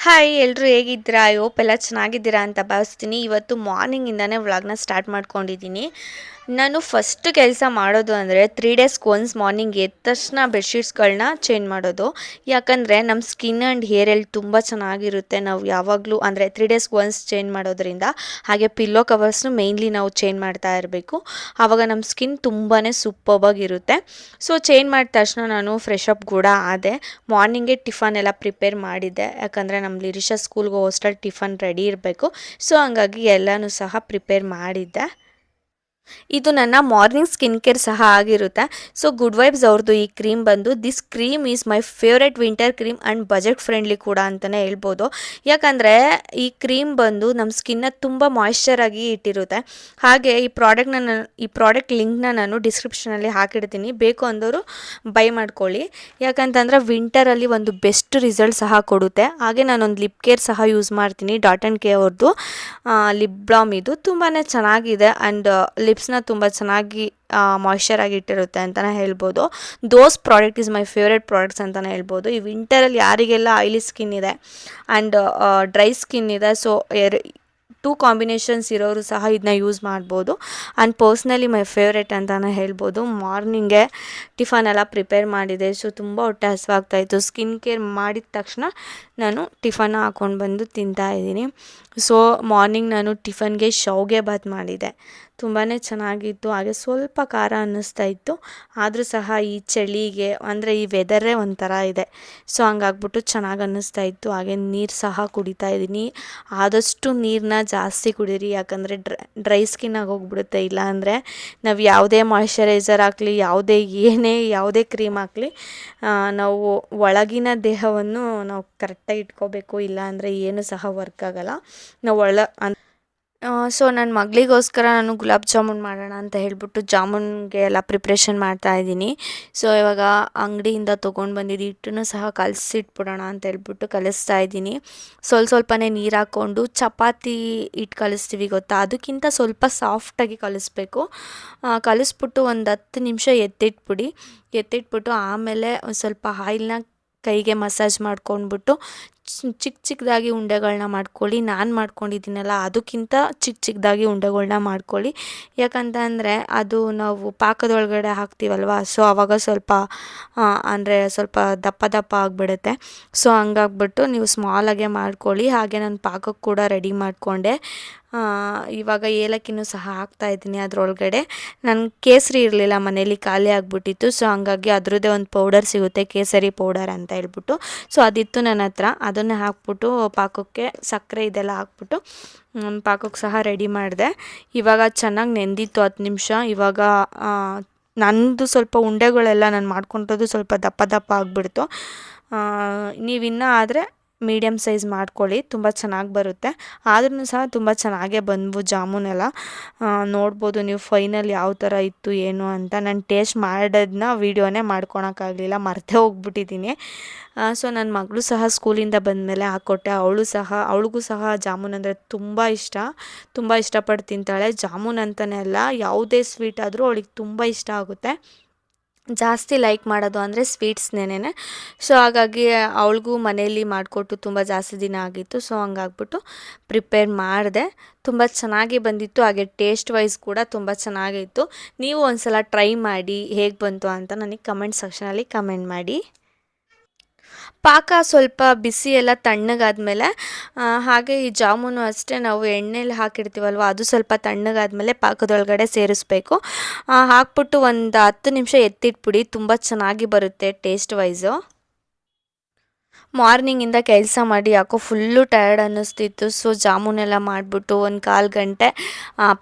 Hi ಎಲ್ಲರೂ ಹೇಗಿದ್ದೀರಾ? I hope ಎಲ್ಲ ಚೆನ್ನಾಗಿದ್ದೀರಾ ಅಂತ ಭಾವಿಸ್ತೀನಿ. ಇವತ್ತು ಮಾರ್ನಿಂಗಿಂದನೇ ವ್ಲಾಗ್ನ ಸ್ಟಾರ್ಟ್ ಮಾಡ್ಕೊಂಡಿದ್ದೀನಿ. ನಾನು ಫಸ್ಟ್ ಕೆಲಸ ಮಾಡೋದು ಅಂದರೆ 3 ಡೇಸ್ಗೆ ಒನ್ಸ್ ಮಾರ್ನಿಂಗ್ ಎದ್ದ ತಕ್ಷಣ ಬೆಡ್ಶೀಟ್ಸ್ಗಳನ್ನ ಚೇಂಜ್ ಮಾಡೋದು. ಯಾಕಂದರೆ ನಮ್ಮ ಸ್ಕಿನ್ ಆ್ಯಂಡ್ ಹೇರ್ ಹೆಲ್ತ್ ತುಂಬ ಚೆನ್ನಾಗಿರುತ್ತೆ. ನಾವು ಯಾವಾಗಲೂ ಅಂದರೆ 3 ಡೇಸ್ಗೆ ಒನ್ಸ್ ಚೇಂಜ್ ಮಾಡೋದ್ರಿಂದ. ಹಾಗೆ ಪಿಲ್ಲೋ ಕವರ್ಸ್ನು ಮೇಯ್ನ್ಲಿ ನಾವು ಚೇಂಜ್ ಮಾಡ್ತಾ ಇರಬೇಕು. ಆವಾಗ ನಮ್ಮ ಸ್ಕಿನ್ ತುಂಬಾ ಸೂಪರ್ಬಾಗಿರುತ್ತೆ. ಸೊ ಚೇಂಜ್ ಮಾಡಿದ ತಕ್ಷಣ ನಾನು ಫ್ರೆಶ್ ಅಪ್ ಕೂಡ ಆದೆ. ಮಾರ್ನಿಂಗೇ ಟಿಫನ್ ಎಲ್ಲ ಪ್ರಿಪೇರ್ ಮಾಡಿದ್ದೆ. ಯಾಕಂದರೆ ನಮ್ಮ ಲಿರಿಷಾ ಸ್ಕೂಲ್ಗೆ ಹೋಸ್ಟೆಲ್ ಟಿಫನ್ ರೆಡಿ ಇರಬೇಕು. ಸೊ ಹಂಗಾಗಿ ಎಲ್ಲನೂ ಸಹ ಪ್ರಿಪೇರ್ ಮಾಡಿದ್ದೆ. ಇದು ನನ್ನ ಮಾರ್ನಿಂಗ್ ಸ್ಕಿನ್ ಕೇರ್ ಸಹ ಆಗಿರುತ್ತೆ. ಸೊ ಗುಡ್ ವೈಬ್ಸ್ ಅವ್ರದ್ದು ಈ ಕ್ರೀಮ್ ಬಂದು this cream is my favourite winter cream and budget friendly ಕೂಡ ಅಂತಲೇ ಹೇಳ್ಬೋದು. ಯಾಕಂದರೆ ಈ ಕ್ರೀಮ್ ಬಂದು ನಮ್ಮ ಸ್ಕಿನ್ನ ತುಂಬ ಮಾಯ್ಶ್ಚರ್ ಆಗಿ ಇಟ್ಟಿರುತ್ತೆ. ಹಾಗೆ ಈ ಪ್ರಾಡಕ್ಟ್ ಲಿಂಕ್ನ ನಾನು ಡಿಸ್ಕ್ರಿಪ್ಷನಲ್ಲಿ ಹಾಕಿಡ್ತೀನಿ. ಬೇಕು ಅಂದವರು ಬೈ ಮಾಡ್ಕೊಳ್ಳಿ. ಯಾಕಂತಂದರೆ ವಿಂಟರಲ್ಲಿ ಒಂದು ಬೆಸ್ಟ್ ರಿಸಲ್ಟ್ ಸಹ ಕೊಡುತ್ತೆ. ಹಾಗೆ ನಾನೊಂದು ಲಿಪ್ ಕೇರ್ ಸಹ ಯೂಸ್ ಮಾಡ್ತೀನಿ. ಡಾಟ್ ಆ್ಯಂಡ್ ಕೇ ಅವ್ರದ್ದು ಲಿಪ್ ಬಾಮ್ ಇದು ತುಂಬಾ ಚೆನ್ನಾಗಿದೆ ಆ್ಯಂಡ್ ಲಿಪ್ಸ್ನ ತುಂಬ ಚೆನ್ನಾಗಿ ಮಾಯ್ಶ್ಚರ್ ಆಗಿ ಇಟ್ಟಿರುತ್ತೆ ಅಂತಲೇ ಹೇಳ್ಬೋದು. Those product is my favourite products ಅಂತಲೇ ಹೇಳ್ಬೋದು. ಈ ವಿಂಟರಲ್ಲಿ ಯಾರಿಗೆಲ್ಲ ಆಯಿಲಿ ಸ್ಕಿನ್ ಇದೆ ಆ್ಯಂಡ್ ಡ್ರೈ ಸ್ಕಿನ್ ಇದೆ, ಸೊ ಟೂ ಕಾಂಬಿನೇಷನ್ಸ್ ಇರೋರು ಸಹ ಇದನ್ನ ಯೂಸ್ ಮಾಡ್ಬೋದು. ಆ್ಯಂಡ್ ಪರ್ಸ್ನಲಿ ಮೈ ಫೇವ್ರೆಟ್ ಅಂತಲೇ ಹೇಳ್ಬೋದು. ಮಾರ್ನಿಂಗೇ ಟಿಫನ್ ಎಲ್ಲ ಪ್ರಿಪೇರ್ ಮಾಡಿದೆ. ಸೊ ತುಂಬ ಹೊಟ್ಟೆ ಹಸಿವಾಗ್ತಾಯಿತ್ತು. ಸ್ಕಿನ್ ಕೇರ್ ಮಾಡಿದ ತಕ್ಷಣ ನಾನು ಟಿಫನ್ನ ಹಾಕ್ಕೊಂಡು ಬಂದು ತಿಂತಾಯಿದ್ದೀನಿ. ಸೊ ಮಾರ್ನಿಂಗ್ ನಾನು ಟಿಫನ್ಗೆ ಶಾವಿಗೆ ಬಾತ್ ಮಾಡಿದೆ. ತುಂಬಾ ಚೆನ್ನಾಗಿತ್ತು. ಹಾಗೆ ಸ್ವಲ್ಪ ಖಾರ ಅನ್ನಿಸ್ತಾ ಇತ್ತು. ಆದರೂ ಸಹ ಈ ಚಳಿಗೆ ಅಂದರೆ ಈ ವೆದರೇ ಒಂಥರ ಇದೆ. ಸೊ ಹಂಗಾಗ್ಬಿಟ್ಟು ಚೆನ್ನಾಗಿ ಅನ್ನಿಸ್ತಾ ಇತ್ತು. ಹಾಗೆ ನೀರು ಸಹ ಕುಡಿತಾ ಇದ್ದೀನಿ. ಆದಷ್ಟು ನೀರನ್ನ ಜಾಸ್ತಿ ಕುಡೀರಿ. ಯಾಕಂದರೆ ಡ್ರೈ ಸ್ಕಿನ್ ಆಗೋಗ್ಬಿಡುತ್ತೆ. ಇಲ್ಲಾಂದರೆ ನಾವು ಯಾವುದೇ ಮಾಯ್ಶ್ಚರೈಸರ್ ಹಾಕಲಿ, ಯಾವುದೇ ಕ್ರೀಮ್ ಹಾಕಲಿ, ನಾವು ಒಳಗಿನ ದೇಹವನ್ನು ನಾವು ಕರೆಕ್ಟಾಗಿ ಇಟ್ಕೋಬೇಕು. ಇಲ್ಲಾಂದರೆ ಏನು ಸಹ ವರ್ಕ್ ಆಗೋಲ್ಲ. ನಾವು ಸೊ ನನ್ನ ಮಗಳಿಗೋಸ್ಕರ ನಾನು ಗುಲಾಬ್ ಜಾಮೂನ್ ಮಾಡೋಣ ಅಂತ ಹೇಳ್ಬಿಟ್ಟು ಜಾಮೂನ್ಗೆ ಎಲ್ಲ ಪ್ರಿಪ್ರೇಷನ್ ಮಾಡ್ತಾಯಿದ್ದೀನಿ. ಸೊ ಇವಾಗ ಅಂಗಡಿಯಿಂದ ತೊಗೊಂಡು ಬಂದಿದ್ದು ಹಿಟ್ಟನ್ನು ಸಹ ಕಲಸಿಟ್ಬಿಡೋಣ ಅಂತ ಹೇಳ್ಬಿಟ್ಟು ಕಲಿಸ್ತಾ ಇದ್ದೀನಿ. ಸ್ವಲ್ಪನೇ ನೀರು ಹಾಕ್ಕೊಂಡು ಚಪಾತಿ ಹಿಟ್ಟು ಕಲಿಸ್ತೀವಿ ಗೊತ್ತಾ, ಅದಕ್ಕಿಂತ ಸ್ವಲ್ಪ ಸಾಫ್ಟಾಗಿ ಕಲಿಸ್ಬೇಕು. ಕಲಿಸ್ಬಿಟ್ಟು ಒಂದು 10 ನಿಮಿಷ ಎತ್ತಿಟ್ಬಿಟ್ಟು ಆಮೇಲೆ ಒಂದು ಸ್ವಲ್ಪ ಆಯಿಲ್ನ ಕೈಗೆ ಮಸಾಜ್ ಮಾಡ್ಕೊಂಡ್ಬಿಟ್ಟು ಚಿಕ್ಕದಾಗಿ ಉಂಡೆಗಳನ್ನ ಮಾಡ್ಕೊಳ್ಳಿ. ನಾನು ಮಾಡ್ಕೊಂಡಿದ್ದೀನಲ್ಲ ಅದಕ್ಕಿಂತ ಚಿಕ್ಕದಾಗಿ ಉಂಡೆಗಳನ್ನ ಮಾಡ್ಕೊಳ್ಳಿ. ಯಾಕಂತಂದರೆ ಅದು ನಾವು ಪಾಕದೊಳಗಡೆ ಹಾಕ್ತೀವಲ್ವ, ಸೊ ಆವಾಗ ಸ್ವಲ್ಪ ಸ್ವಲ್ಪ ದಪ್ಪ ಆಗಿಬಿಡುತ್ತೆ. ಸೊ ಹಂಗಾಗ್ಬಿಟ್ಟು ನೀವು ಸ್ಮಾಲಾಗೆ ಮಾಡ್ಕೊಳ್ಳಿ. ಹಾಗೆ ನಾನು ಪಾಕಕ್ಕೆ ಕೂಡ ರೆಡಿ ಮಾಡಿಕೊಂಡೆ. ಇವಾಗ ಏಲಕ್ಕಿನೂ ಸಹ ಹಾಕ್ತಾಯಿದ್ದೀನಿ ಅದರೊಳಗಡೆ. ನನ್ನ ಕೇಸರಿ ಇರಲಿಲ್ಲ ಮನೇಲಿ, ಖಾಲಿ ಆಗಿಬಿಟ್ಟಿತ್ತು. ಸೊ ಹಂಗಾಗಿ ಅದರದ್ದೇ ಒಂದು ಪೌಡರ್ ಸಿಗುತ್ತೆ, ಕೇಸರಿ ಪೌಡರ್ ಅಂತ ಹೇಳ್ಬಿಟ್ಟು. ಸೊ ಅದಿತ್ತು ನನ್ನ ಹತ್ರ. ಅದನ್ನೇ ಹಾಕ್ಬಿಟ್ಟು ಪಾಕಕ್ಕೆ ಸಕ್ಕರೆ ಇದೆಲ್ಲ ಹಾಕ್ಬಿಟ್ಟು ಪಾಕಕ್ಕೆ ಸಹ ರೆಡಿ ಮಾಡಿದೆ. ಇವಾಗ ಚೆನ್ನಾಗಿ ನೆಂದಿತ್ತು 10 ನಿಮಿಷ. ಇವಾಗ ನಂದು ಸ್ವಲ್ಪ ಉಂಡೆಗಳೆಲ್ಲ ನಾನು ಮಾಡ್ಕೊಂಡಿರೋದು ಸ್ವಲ್ಪ ದಪ್ಪ ಆಗಿಬಿಡ್ತು. ನೀವಿನ್ನೂ ಆದರೆ ಮೀಡಿಯಮ್ ಸೈಜ್ ಮಾಡ್ಕೊಳ್ಳಿ, ತುಂಬ ಚೆನ್ನಾಗಿ ಬರುತ್ತೆ. ಆದ್ರೂ ಸಹ ತುಂಬ ಚೆನ್ನಾಗೇ ಬಂದವು ಜಾಮೂನೆಲ್ಲ. ನೋಡ್ಬೋದು ನೀವು ಫೈನಲ್ ಯಾವ ಥರ ಇತ್ತು ಏನು ಅಂತ. ನಾನು ಟೇಸ್ಟ್ ಮಾಡೋದನ್ನ ವೀಡಿಯೋನೇ ಮಾಡ್ಕೊಳಕ್ಕಾಗಲಿಲ್ಲ, ಮರ್ತೇ ಹೋಗ್ಬಿಟ್ಟಿದ್ದೀನಿ. ಸೊ ನನ್ನ ಮಗಳು ಸಹ ಸ್ಕೂಲಿಂದ ಬಂದಮೇಲೆ ಹಾಕ್ಕೊಟ್ಟೆ. ಅವಳಿಗೂ ಸಹ ಜಾಮೂನ್ ಅಂದರೆ ತುಂಬ ಇಷ್ಟಪಟ್ಟು ತಿಂತಾಳೆ. ಜಾಮೂನ್ ಅಂತಲೇ ಅಲ್ಲ, ಯಾವುದೇ ಸ್ವೀಟ್ ಆದರೂ ಅವಳಿಗೆ ತುಂಬ ಇಷ್ಟ ಆಗುತ್ತೆ. ಜಾಸ್ತಿ ಲೈಕ್ ಮಾಡೋದು ಅಂದರೆ ಸ್ವೀಟ್ಸ್ನೇನೆ. ಸೊ ಹಾಗಾಗಿ ಅವಳಿಗೂ ಮನೆಯಲ್ಲಿ ಮಾಡಿಕೊಟ್ಟು ತುಂಬ ಜಾಸ್ತಿ ದಿನ ಆಗಿತ್ತು. ಸೊ ಹಂಗಾಗ್ಬಿಟ್ಟು ಪ್ರಿಪೇರ್ ಮಾಡಿದೆ. ತುಂಬ ಚೆನ್ನಾಗಿ ಬಂದಿತ್ತು. ಹಾಗೆ ಟೇಸ್ಟ್ ವೈಸ್ ಕೂಡ ತುಂಬ ಚೆನ್ನಾಗಿತ್ತು. ನೀವು ಒಂದು ಸಲ ಟ್ರೈ ಮಾಡಿ ಹೇಗೆ ಬಂತು ಅಂತ ನನಗೆ ಕಮೆಂಟ್ ಸೆಕ್ಷನಲ್ಲಿ ಕಮೆಂಟ್ ಮಾಡಿ. ಪಾಕ ಸ್ವಲ್ಪ ಬಿಸಿ ಎಲ್ಲ ತಣ್ಣಗಾದ್ಮೇಲೆ ಹಾಗೆ ಈ ಜಾಮೂನು ಅಷ್ಟೇ ನಾವು ಎಣ್ಣೆಲಿ ಹಾಕಿರ್ತೀವಲ್ವ, ಅದು ಸ್ವಲ್ಪ ತಣ್ಣಗಾದ್ಮೇಲೆ ಪಾಕದೊಳಗಡೆ ಸೇರಿಸ್ಬೇಕು. ಹಾಕ್ಬಿಟ್ಟು ಒಂದು 10 ನಿಮಿಷ ಎತ್ತಿಟ್ಬಿಡಿ, ತುಂಬ ಚೆನ್ನಾಗಿ ಬರುತ್ತೆ ಟೇಸ್ಟ್ ವೈಸು. ಮಾರ್ನಿಂಗಿಂದ ಕೆಲಸ ಮಾಡಿ ಯಾಕೋ ಫುಲ್ಲು ಟಯರ್ಡ್ ಅನ್ನಿಸ್ತಿತ್ತು. ಸೊ ಜಾಮೂನೆಲ್ಲ ಮಾಡಿಬಿಟ್ಟು ಒಂದು 1/4 ಗಂಟೆ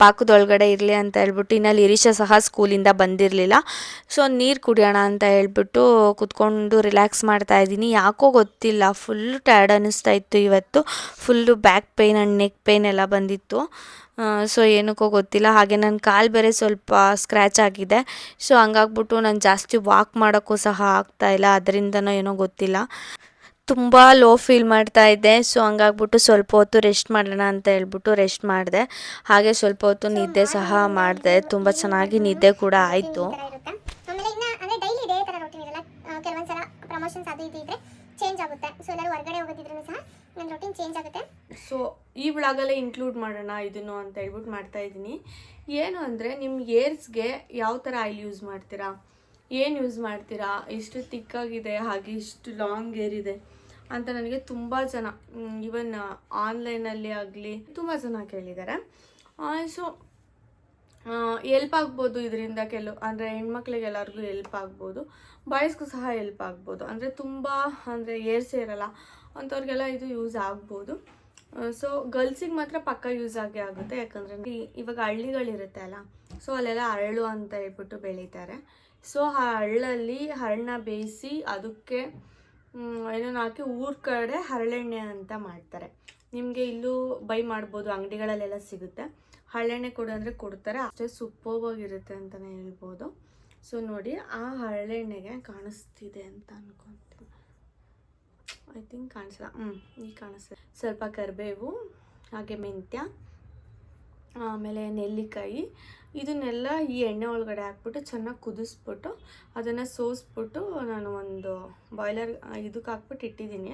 ಪಾಕದೊಳಗಡೆ ಇರಲಿ ಅಂತ ಹೇಳ್ಬಿಟ್ಟು, ಇನ್ನು ಲಿರಿಷಾ ಸಹ ಸ್ಕೂಲಿಂದ ಬಂದಿರಲಿಲ್ಲ. ಸೊ ನೀರು ಕುಡಿಯೋಣ ಅಂತ ಹೇಳ್ಬಿಟ್ಟು ಕುತ್ಕೊಂಡು ರಿಲ್ಯಾಕ್ಸ್ ಮಾಡ್ತಾಯಿದ್ದೀನಿ. ಯಾಕೋ ಗೊತ್ತಿಲ್ಲ, ಫುಲ್ಲು ಟಯರ್ಡ್ ಅನ್ನಿಸ್ತಾ ಇತ್ತು ಇವತ್ತು. Full back pain and neck pain ಎಲ್ಲ ಬಂದಿತ್ತು. ಸೊ ಏನಕ್ಕೋ ಗೊತ್ತಿಲ್ಲ. ಹಾಗೆ ನನ್ನ ಕಾಲು ಬೇರೆ ಸ್ವಲ್ಪ ಸ್ಕ್ರ್ಯಾಚ್ ಆಗಿದೆ. ಸೊ ಹಂಗಾಗ್ಬಿಟ್ಟು ನಾನು ಜಾಸ್ತಿ ವಾಕ್ ಮಾಡೋಕ್ಕೂ ಸಹ ಆಗ್ತಾಯಿಲ್ಲ. ಅದರಿಂದನೋ ಏನೋ ಗೊತ್ತಿಲ್ಲ, ತುಂಬ ಲೋ ಫೀಲ್ ಮಾಡ್ತಾ ಇದ್ದೆ. ಸೊ ಹಂಗಾಗ್ಬಿಟ್ಟು ಸ್ವಲ್ಪ ಹೊತ್ತು ರೆಸ್ಟ್ ಮಾಡೋಣ ಅಂತ ಹೇಳ್ಬಿಟ್ಟು ರೆಸ್ಟ್ ಮಾಡಿದೆ. ಹಾಗೆ ಸ್ವಲ್ಪ ಹೊತ್ತು ನಿದ್ದೆ ಸಹ ಮಾಡಿದೆ. ತುಂಬ ಚೆನ್ನಾಗಿ ನಿದ್ದೆ ಕೂಡ ಆಯಿತು. ಆಮೇಲೆ ಇನ್ನ ಅಂದ್ರೆ ಡೈಲಿ ಇದೇ ತರ ರೋಟೀನ್ ಇರಲ್ಲ. ಕೆಲವೊಂದ್ಸಲ ಪ್ರಮೋಷನ್ಸ್ ಅದು ಇದು ಇದ್ರೆ ಚೇಂಜ್ ಆಗುತ್ತೆ. ಸೊ ಎಲ್ಲರೂ ಹೊರಗಡೆ ಹೋಗೋದಿದ್ರು ಸಹ ನನ್ನ ರೊಟೀನ್ ಚೇಂಜ್ ಆಗುತ್ತೆ. ಸೊ ಈ ವ್ಲಾಗಲ್ಲೇ ಇನ್ಕ್ಲೂಡ್ ಮಾಡೋಣ ಇದನ್ನು ಅಂತ ಹೇಳ್ಬಿಟ್ಟು ಮಾಡ್ತಾ ಇದ್ದೀನಿ. ಏನು ಅಂದರೆ ನಿಮ್ಮ ಏರ್ಸ್ಗೆ ಯಾವ ಥರ ಆಯಿಲ್ ಯೂಸ್ ಮಾಡ್ತೀರಾ, ಏನು ಯೂಸ್ ಮಾಡ್ತೀರಾ, ಇಷ್ಟು ತಿಕ್ಕಾಗಿದೆ ಹಾಗೆ ಇಷ್ಟು ಲಾಂಗ್ ಏರ್ ಇದೆ ಅಂತ ನನಗೆ ತುಂಬ ಜನ ಈವನ್ ಆನ್ಲೈನಲ್ಲಿ ಆಗಲಿ ತುಂಬ ಜನ ಕೇಳಿದ್ದಾರೆ. ಸೊ ಎಲ್ಪ್ ಆಗ್ಬೋದು ಇದರಿಂದ, ಅಂದರೆ ಹೆಣ್ಮಕ್ಳಿಗೆ ಎಲ್ಲರಿಗೂ ಎಲ್ಪ್ ಆಗ್ಬೋದು, ಬಾಯ್ಸ್ಗೂ ಸಹ ಎಲ್ಪ್ ಆಗ್ಬೋದು. ಅಂದರೆ ತುಂಬ ಅಂದರೆ ಏರ್ಸ್ ಇರಲ್ಲ ಅಂಥವ್ರಿಗೆಲ್ಲ ಇದು ಯೂಸ್ ಆಗ್ಬೋದು. ಸೊ ಗರ್ಲ್ಸಿಗೆ ಮಾತ್ರ ಪಕ್ಕ ಯೂಸ್ ಆಗೇ ಆಗುತ್ತೆ. ಯಾಕಂದರೆ ಇವಾಗ ಹಳ್ಳಿಗಳಿರುತ್ತೆ ಅಲ್ಲ, ಸೊ ಅಲ್ಲೆಲ್ಲ ಹರಳು ಅಂತ ಹೇಳ್ಬಿಟ್ಟು ಬೆಳೀತಾರೆ. ಸೊ ಆ ಹಳ್ಳಲ್ಲಿ ಹರಳನ್ನ ಬೇಯಿಸಿ ಅದಕ್ಕೆ ಏನೋ ಹಾಕಿ ಊರ ಕಡೆ ಹರಳೆಣ್ಣೆ ಅಂತ ಮಾಡ್ತಾರೆ. ನಿಮಗೆ ಇಲ್ಲೂ ಬೈ ಮಾಡ್ಬೋದು, ಅಂಗಡಿಗಳಲ್ಲೆಲ್ಲ ಸಿಗುತ್ತೆ. ಹರಳೆಣ್ಣೆ ಕೊಡು ಅಂದರೆ ಕೊಡ್ತಾರೆ, ಅಷ್ಟೇ ಸೂಪರ್ವಾಗಿರುತ್ತೆ ಅಂತಲೇ ಹೇಳ್ಬೋದು. ಸೊ ನೋಡಿ, ಆ ಹರಳೆಣ್ಣೆಗೆ ಕಾಣಿಸ್ತಿದೆ ಅಂತ ಅನ್ಕೊತೀನಿ, ಐ ಥಿಂಕ್ ಕಾಣಿಸಲ್ಲ, ಈಗ ಕಾಣಿಸ್ತದೆ. ಸ್ವಲ್ಪ ಕರಿಬೇವು, ಹಾಗೆ ಮೆಂತ್ಯ, ಆಮೇಲೆ ನೆಲ್ಲಿಕಾಯಿ, ಇದನ್ನೆಲ್ಲ ಈ ಎಣ್ಣೆ ಒಳಗಡೆ ಹಾಕ್ಬಿಟ್ಟು ಚೆನ್ನಾಗಿ ಕುದಿಸ್ಬಿಟ್ಟು ಅದನ್ನು ಸೋಸ್ಬಿಟ್ಟು ನಾನು ಒಂದು ಬಾಯ್ಲರ್ ಇದಕ್ಕೆ ಹಾಕ್ಬಿಟ್ಟು ಇಟ್ಟಿದ್ದೀನಿ,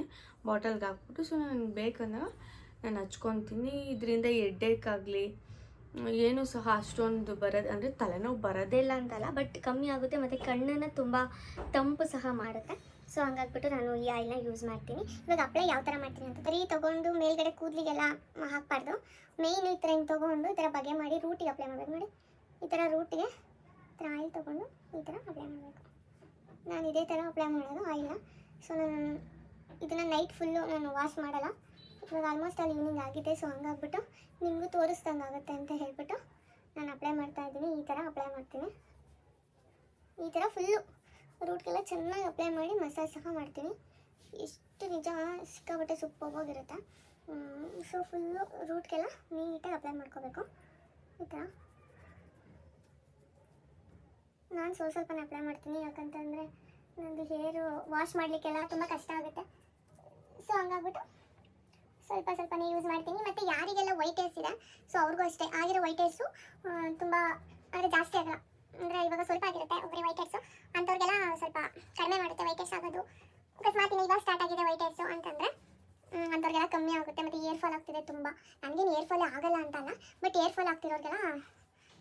ಬಾಟಲ್ಗೆ ಹಾಕ್ಬಿಟ್ಟು. ಸೊ ನನಗೆ ಬೇಕಂದಾಗ ನಾನು ಹಚ್ಕೊತೀನಿ. ಇದರಿಂದ ಹೆಡ್ಡೇಕಾಗಲಿ ಏನೂ ಸಹ ಅಷ್ಟೊಂದು ಅಂದರೆ ತಲೆನೋವು ಬರೋದೇ ಇಲ್ಲ ಅಂತಲ್ಲ, ಬಟ್ ಕಮ್ಮಿ ಆಗುತ್ತೆ ಮತ್ತು ಕಣ್ಣನ್ನು ತುಂಬ ತಂಪು ಸಹ ಮಾಡುತ್ತೆ. ಸೊ ಹಂಗಾಗ್ಬಿಟ್ಟು ನಾನು ಈ ಆಯಿಲ್ನ ಯೂಸ್ ಮಾಡ್ತೀನಿ. ಇವಾಗ ಅಪ್ಲೈ ಯಾವ ಥರ ಮಾಡ್ತೀನಿ ಅಂತ ಬರೀ ತೊಗೊಂಡು ಮೇಲ್ಗಡೆ ಕೂದಲಿಗೆಲ್ಲ ಹಾಕಬಾರ್ದು. ಮೇಯ್ನ್ ಈ ಥರ ಹಿಂಗೆ ತೊಗೊಂಡು ಈ ಥರ ಬಗೆ ಮಾಡಿ ರೂಟಿಗೆ ಅಪ್ಲೈ ಮಾಡಬೇಕು. ನೋಡಿ, ಈ ಥರ ರೂಟಿಗೆ ಈ ಥರ ಆಯಿಲ್ ತೊಗೊಂಡು ಈ ಥರ ಅಪ್ಲೈ ಮಾಡಬೇಕು. ನಾನು ಇದೇ ಥರ ಅಪ್ಲೈ ಮಾಡೋದು ಆಯಿಲ್ನ. ಸೊ ನಾನು ಇದನ್ನು ನೈಟ್ ಫುಲ್ಲು ನಾನು ವಾಶ್ ಮಾಡಲ್ಲ. ಇವಾಗ ಆಲ್ಮೋಸ್ಟ್ ಅಲ್ಲಿ ಈವ್ನಿಂಗ್ ಆಗಿದೆ. ಸೊ ಹಂಗಾಗ್ಬಿಟ್ಟು ನಿಮಗೂ ತೋರಿಸ್ದಂಗೆ ಆಗುತ್ತೆ ಅಂತ ಹೇಳ್ಬಿಟ್ಟು ನಾನು ಅಪ್ಲೈ ಮಾಡ್ತಾಯಿದ್ದೀನಿ. ಈ ಥರ ಅಪ್ಲೈ ಮಾಡ್ತೀನಿ. ಈ ಥರ ಫುಲ್ಲು ರೂಟ್ಗೆಲ್ಲ ಚೆನ್ನಾಗಿ ಅಪ್ಲೈ ಮಾಡಿ ಮಸಾಜ್ ಸಹ ಮಾಡ್ತೀನಿ. ಇಷ್ಟು ನಿಜ ಸಿಕ್ಕಾಬಟ್ಟೆ ಸೂಪರ್ವಾಗಿರುತ್ತೆ. ಸೊ ಫುಲ್ಲು ರೂಟ್ಗೆಲ್ಲ ನೀಟಾಗಿ ಅಪ್ಲೈ ಮಾಡ್ಕೋಬೇಕು. ಈ ಥರ ನಾನು ಸ್ವಲ್ಪನೇ ಅಪ್ಲೈ ಮಾಡ್ತೀನಿ, ಯಾಕಂತಂದರೆ ನನಗೆ ಹೇರು ವಾಶ್ ಮಾಡಲಿಕ್ಕೆಲ್ಲ ತುಂಬ ಕಷ್ಟ ಆಗುತ್ತೆ. ಸೊ ಹಂಗಾಗ್ಬಿಟ್ಟು ಸ್ವಲ್ಪನೇ ಯೂಸ್ ಮಾಡ್ತೀನಿ. ಮತ್ತು ಯಾರಿಗೆಲ್ಲ ವೈಟ್ ಹೇರ್ಸ್ ಇದೆ, ಸೊ ಅವ್ರಿಗೂ ಅಷ್ಟೇ. ಆಗಿರೋ ವೈಟ್ ಹೇರ್ಸು ತುಂಬ ಅಂದರೆ ಜಾಸ್ತಿ ಆಗಲ್ಲ, ಅಂದರೆ ಇವಾಗ ಸ್ವಲ್ಪ ಆಗಿರುತ್ತೆ ಒಬ್ಬರೇ ವೈಟ್ ಹೇರ್ಸು, ಅಂಥವ್ರಿಗೆಲ್ಲ ಸ್ವಲ್ಪ ಕಡಿಮೆ ಮಾಡುತ್ತೆ ವೈಟ್ ಹೇರ್ಸ್ ಆಗೋದು. ಅಕಸ್ಮಾತ್ ಇವಾಗ ಸ್ಟಾರ್ಟ್ ಆಗಿದೆ ವೈಟ್ ಹೇರ್ಸು ಅಂತಂದರೆ ಅಂಥವ್ರಿಗೆಲ್ಲ ಕಮ್ಮಿ ಆಗುತ್ತೆ. ಮತ್ತು ಏರ್ ಫಾಲ್ ಆಗ್ತಿದೆ ತುಂಬ. ನನಗೇನು ಏರ್ ಫಾಲ್ ಆಗಲ್ಲ ಅಂತಲ್ಲ, ಬಟ್ ಏರ್ ಫಾಲ್ ಆಗ್ತಿರೋರಿಗೆಲ್ಲ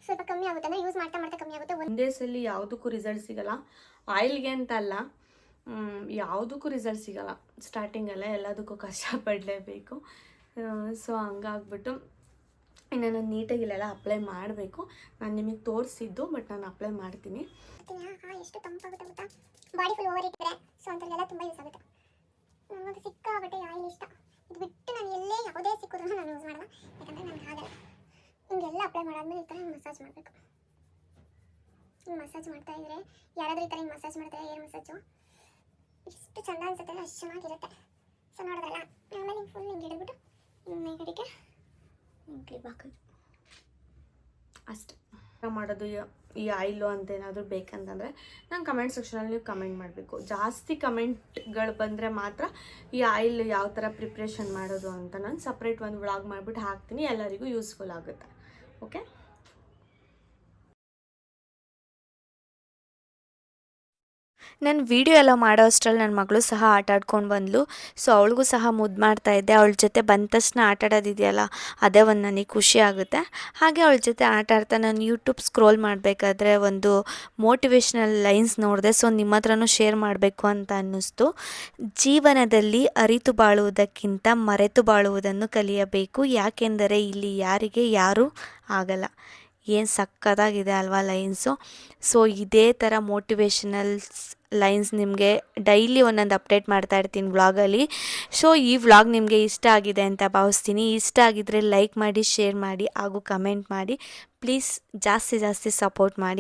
ಸ್ವಲ್ಪ ಕಮ್ಮಿ ಆಗುತ್ತೆ, ಅಂದರೆ ಯೂಸ್ ಮಾಡ್ತಾ ಕಮ್ಮಿ ಆಗುತ್ತೆ. ಒಂದೇ ಸಲ ಯಾವುದಕ್ಕೂ ರಿಸಲ್ಟ್ ಸಿಗಲ್ಲ, ಆಯಿಲ್ಗೆ ಅಂತ ಅಲ್ಲ, ಯಾವುದಕ್ಕೂ ರಿಸಲ್ಟ್ ಸಿಗಲ್ಲ. ಸ್ಟಾರ್ಟಿಂಗಲ್ಲ ಎಲ್ಲದಕ್ಕೂ ಕಷ್ಟಪಡಲೇಬೇಕು. ಸೊ ಹಂಗಾಗ್ಬಿಟ್ಟು ಇನ್ನು ನಾನು ನೀಟಾಗಿ ಇಲ್ಲೆಲ್ಲ ಅಪ್ಲೈ ಮಾಡಬೇಕು. ನಾನು ನಿಮಗೆ ತೋರಿಸಿದ್ದು, ಬಟ್ ನಾನು ಅಪ್ಲೈ ಮಾಡ್ತೀನಿ. ಎಷ್ಟು ತಂಪಾಗುತ್ತೆ ಗೊತ್ತಾ, ಬಾಡಿ ಫುಲ್ ಓವರ್ ಇಟ್ಟಿದ್ರೆ. ಸೊ ಅಂಥವ್ರಿಗೆಲ್ಲ ತುಂಬ ಯೂಸ್ ಆಗುತ್ತೆ. ನನಗೆ ಸಿಕ್ಕಾಬಟ್ಟೆ ಆಯಿಲ್ ಇಷ್ಟ. ಇದು ಬಿಟ್ಟು ನಾನು ಎಲ್ಲೇ ಯಾವುದೇ ಸಿಕ್ಕಿದ್ರು ನಾನು ಯೂಸ್ ಮಾಡಲ್ಲ, ಯಾಕಂದರೆ ನನಗೆ ಆಗಲ್ಲ. ಹಿಂಗೆಲ್ಲ ಅಪ್ಲೈ ಮಾಡಾದ್ಮೇಲೆ ಈ ಥರ ಮಸಾಜ್ ಮಾಡಬೇಕು. ಮಸಾಜ್ ಮಾಡ್ತಾ ಇದ್ರೆ ಯಾರಾದರೂ ಈ ಥರ ಹಿಂಗೆ ಮಸಾಜ್ ಮಾಡ್ತಾರೆ, ಏರ್ ಮಸಾಜು ಎಷ್ಟು ಚೆಂದ ಅನ್ಸುತ್ತೆ, ಅಷ್ಟು ಚೆನ್ನಾಗಿರುತ್ತೆ. ಸೊ ನೋಡಿದ್ರಲ್ಲ, ಆಮೇಲೆ ಫುಲ್ ಹಿಂಗೆ ಹಿಡಿದ್ಬಿಟ್ಟು ಮೇಗಡಿಗೆ ಕ್ಲಿಪ್ ಹಾಕೋದು ಅಷ್ಟೇ. ಮಾಡೋದು ಈ ಆಯಿಲು ಅಂತ ಏನಾದರೂ ಬೇಕಂತಂದರೆ ನಾನು ಕಮೆಂಟ್ ಸೆಕ್ಷನಲ್ಲಿ ನೀವು ಕಮೆಂಟ್ ಮಾಡಬೇಕು. ಜಾಸ್ತಿ ಕಮೆಂಟ್ಗಳು ಬಂದರೆ ಮಾತ್ರ ಈ ಆಯಿಲ್ ಯಾವ ಥರ ಪ್ರಿಪ್ರೇಷನ್ ಮಾಡೋದು ಅಂತ ನಾನು ಸಪ್ರೇಟ್ ಒಂದು ವ್ಲಾಗ್ ಮಾಡಿಬಿಟ್ಟು ಹಾಕ್ತೀನಿ, ಎಲ್ಲರಿಗೂ ಯೂಸ್ಫುಲ್ ಆಗುತ್ತೆ. ಓಕೆ, ನಾನು ವೀಡಿಯೋ ಎಲ್ಲ ಮಾಡೋ ಅಷ್ಟರಲ್ಲಿ ನನ್ನ ಮಗಳು ಸಹ ಆಟ ಆಡ್ಕೊಂಡು ಬಂದಳು. ಸೊ ಅವಳಿಗೂ ಸಹ ಮುದ್ದು ಮಾಡ್ತಾಯಿದ್ದೆ. ಅವಳ ಜೊತೆ ಬಂದ ತಕ್ಷಣ ಆಟ ಆಡೋದಿದೆಯಲ್ಲ, ಅದೇ ಒಂದು ನನಗೆ ಖುಷಿ ಆಗುತ್ತೆ. ಹಾಗೆ ಅವಳ ಜೊತೆ ಆಟ ಆಡ್ತಾ ನಾನು ಯೂಟ್ಯೂಬ್ ಸ್ಕ್ರೋಲ್ ಮಾಡಬೇಕಾದ್ರೆ ಒಂದು ಮೋಟಿವೇಶ್ನಲ್ ಲೈನ್ಸ್ ನೋಡಿದೆ. ಸೊ ನಿಮ್ಮ ಹತ್ರನೂ ಶೇರ್ ಮಾಡಬೇಕು ಅಂತ ಅನ್ನಿಸ್ತು. ಜೀವನದಲ್ಲಿ ಅರಿತು ಬಾಳುವುದಕ್ಕಿಂತ ಮರೆತು ಬಾಳುವುದನ್ನು ಕಲಿಯಬೇಕು, ಯಾಕೆಂದರೆ ಇಲ್ಲಿ ಯಾರಿಗೆ ಯಾರೂ ಆಗಲ್ಲ. ಏನು ಸಕ್ಕತ್ತಾಗಿದೆ ಅಲ್ವಾ ಲೈನ್ಸು. ಸೊ ಇದೇ ಥರ ಮೋಟಿವೇಶನಲ್ಸ್ ಲೈನ್ಸ್ ನಿಮಗೆ ಡೈಲಿ ಒಂದೊಂದು ಅಪ್ಡೇಟ್ ಮಾಡ್ತಾ ಇರ್ತೀನಿ ವ್ಲಾಗಲ್ಲಿ. ಸೊ ಈ ವ್ಲಾಗ್ ನಿಮಗೆ ಇಷ್ಟ ಆಗಿದೆ ಅಂತ ಭಾವಿಸ್ತೀನಿ. ಇಷ್ಟ ಆಗಿದ್ದರೆ ಲೈಕ್ ಮಾಡಿ, ಶೇರ್ ಮಾಡಿ ಹಾಗೂ ಕಮೆಂಟ್ ಮಾಡಿ. ಪ್ಲೀಸ್ ಜಾಸ್ತಿ ಸಪೋರ್ಟ್ ಮಾಡಿ.